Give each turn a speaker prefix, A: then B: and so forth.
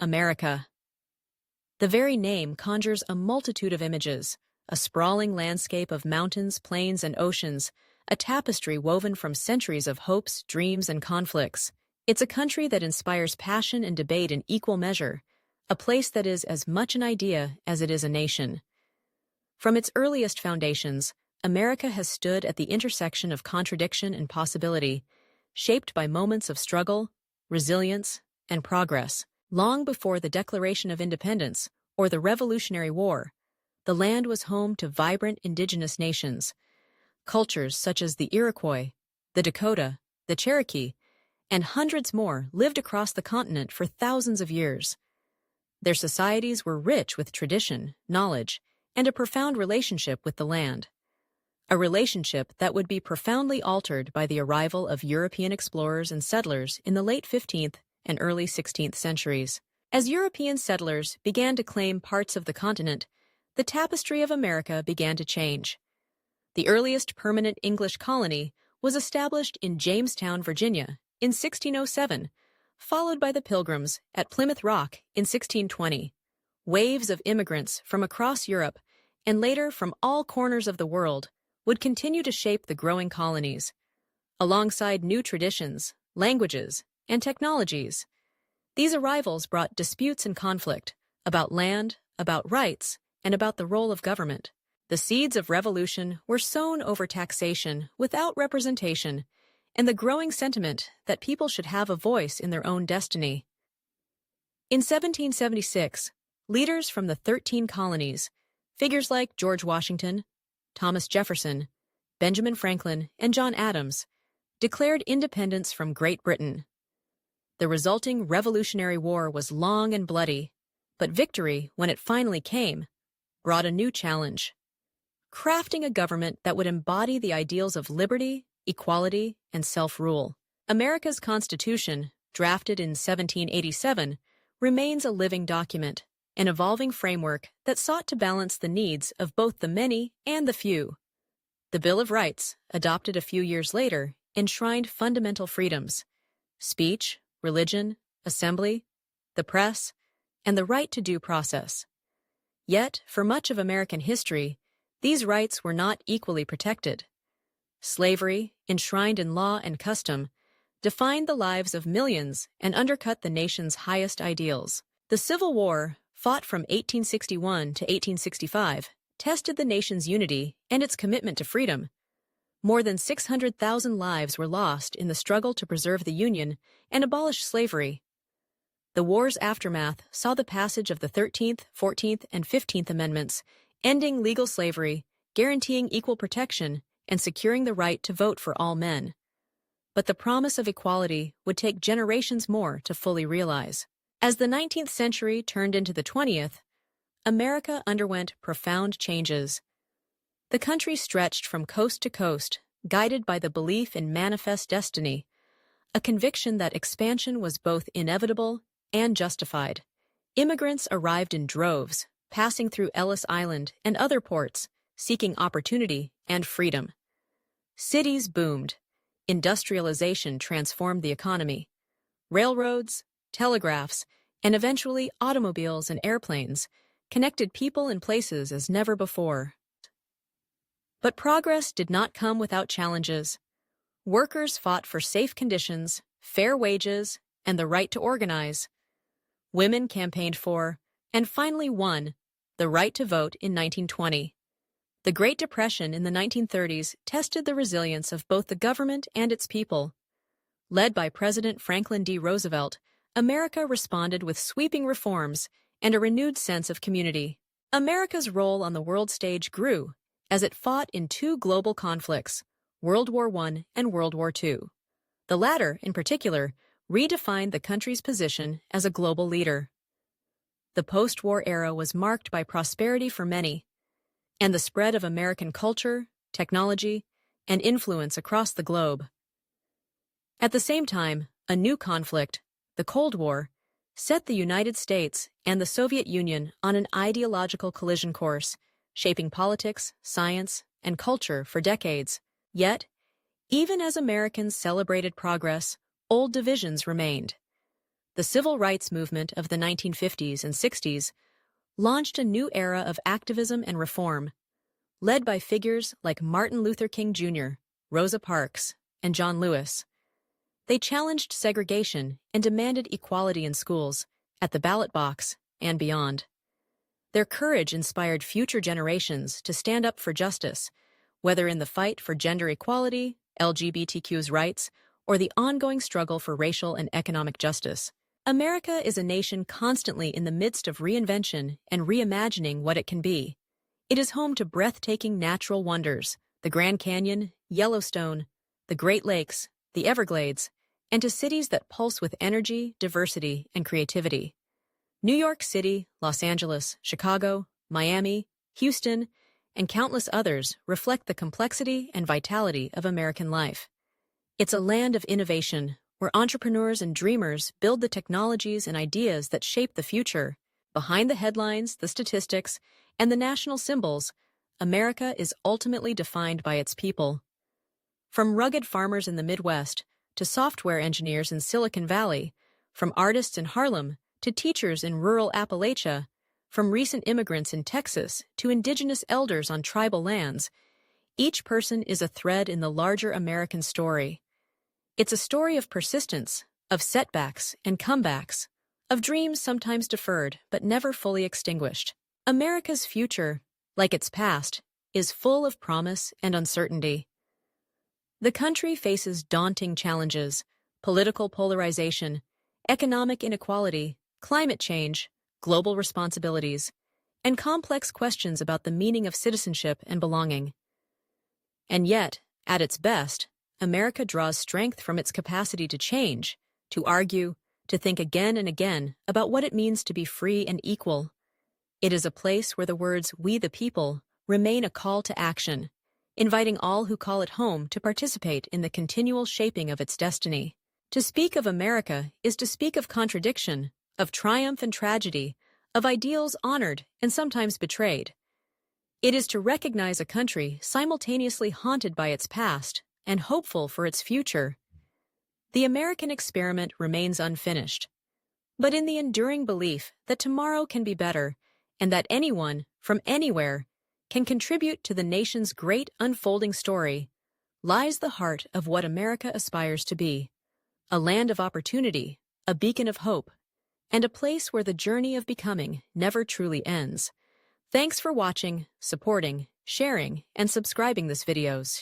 A: America. The very name conjures a multitude of images, a sprawling landscape of mountains, plains, and oceans, a tapestry woven from centuries of hopes, dreams, and conflicts. It's a country that inspires passion and debate in equal measure, a place that is as much an idea as it is a nation. From its earliest foundations, America has stood at the intersection of contradiction and possibility, shaped by moments of struggle, resilience, and progress. Long before the Declaration of Independence or the Revolutionary War, the land was home to vibrant indigenous nations. Cultures such as the Iroquois, the Dakota, the Cherokee, and hundreds more lived across the continent for thousands of years. Their societies were rich with tradition, knowledge, and a profound relationship with the land. A relationship that would be profoundly altered by the arrival of European explorers and settlers in the late 15th and early 16th centuries. As European settlers began to claim parts of the continent, the tapestry of America began to change. The earliest permanent English colony was established in Jamestown, Virginia, in 1607, followed by the Pilgrims at Plymouth Rock in 1620. Waves of immigrants from across Europe, and later from all corners of the world, would continue to shape the growing colonies. Alongside new traditions, languages, and technologies, these arrivals brought disputes and conflict about land, about rights, and about the role of government. The seeds of revolution were sown over taxation without representation and the growing sentiment that people should have a voice in their own destiny. In 1776, leaders from the 13 colonies, figures like George Washington, Thomas Jefferson, Benjamin Franklin, and John Adams, declared independence from Great Britain. The resulting Revolutionary War was long and bloody, but victory, when it finally came, brought a new challenge: crafting a government that would embody the ideals of liberty, equality, and self-rule. America's Constitution, drafted in 1787, remains a living document, an evolving framework that sought to balance the needs of both the many and the few. The Bill of Rights, adopted a few years later, enshrined fundamental freedoms: speech, religion, assembly, the press, and the right to due process. Yet, for much of American history, these rights were not equally protected. Slavery, enshrined in law and custom, defined the lives of millions and undercut the nation's highest ideals. The Civil War, fought from 1861 to 1865, tested the nation's unity and its commitment to freedom. More than 600,000 lives were lost in the struggle to preserve the Union and abolish slavery. The war's aftermath saw the passage of the 13th, 14th, and 15th Amendments, ending legal slavery, guaranteeing equal protection, and securing the right to vote for all men. But the promise of equality would take generations more to fully realize. As the 19th century turned into the 20th, America underwent profound changes. The country stretched from coast to coast, guided by the belief in manifest destiny, a conviction that expansion was both inevitable and justified. Immigrants arrived in droves, passing through Ellis Island and other ports, seeking opportunity and freedom. Cities boomed. Industrialization transformed the economy. Railroads, telegraphs, and eventually automobiles and airplanes connected people and places as never before. But progress did not come without challenges. Workers fought for safe conditions, fair wages, and the right to organize. Women campaigned for, and finally won, the right to vote in 1920. The Great Depression in the 1930s tested the resilience of both the government and its people. Led by President Franklin D. Roosevelt, America responded with sweeping reforms and a renewed sense of community. America's role on the world stage grew as it fought in two global conflicts, World War I and World War II. The latter, in particular, redefined the country's position as a global leader. The post-war era was marked by prosperity for many, and the spread of American culture, technology, and influence across the globe. At the same time, a new conflict, the Cold War, set the United States and the Soviet Union on an ideological collision course, shaping politics, science, and culture for decades. Yet, even as Americans celebrated progress, old divisions remained. The civil rights movement of the 1950s and 60s launched a new era of activism and reform, led by figures like Martin Luther King Jr., Rosa Parks, and John Lewis. They challenged segregation and demanded equality in schools, at the ballot box, and beyond. Their courage inspired future generations to stand up for justice, whether in the fight for gender equality, LGBTQ's rights, or the ongoing struggle for racial and economic justice. America is a nation constantly in the midst of reinvention and reimagining what it can be. It is home to breathtaking natural wonders, the Grand Canyon, Yellowstone, the Great Lakes, the Everglades, and to cities that pulse with energy, diversity, and creativity. New York City, Los Angeles, Chicago, Miami, Houston, and countless others reflect the complexity and vitality of American life. It's a land of innovation, where entrepreneurs and dreamers build the technologies and ideas that shape the future. Behind the headlines, the statistics, and the national symbols, America is ultimately defined by its people. From rugged farmers in the Midwest to software engineers in Silicon Valley, from artists in Harlem to teachers in rural Appalachia, from recent immigrants in Texas to indigenous elders on tribal lands, each person is a thread in the larger American story. It's a story of persistence, of setbacks and comebacks, of dreams sometimes deferred but never fully extinguished. America's future, like its past, is full of promise and uncertainty. The country faces daunting challenges: political polarization, economic inequality, climate change, global responsibilities, and complex questions about the meaning of citizenship and belonging. And yet, at its best, America draws strength from its capacity to change, to argue, to think again and again about what it means to be free and equal. It is a place where the words "we the people" remain a call to action, inviting all who call it home to participate in the continual shaping of its destiny. To speak of America is to speak of contradiction, of triumph and tragedy, of ideals honored and sometimes betrayed. It is to recognize a country simultaneously haunted by its past and hopeful for its future. The American experiment remains unfinished, but in the enduring belief that tomorrow can be better and that anyone, from anywhere, can contribute to the nation's great unfolding story, lies the heart of what America aspires to be: a land of opportunity, a beacon of hope, and a place where the journey of becoming never truly ends. Thanks for watching, supporting, sharing, and subscribing this videos.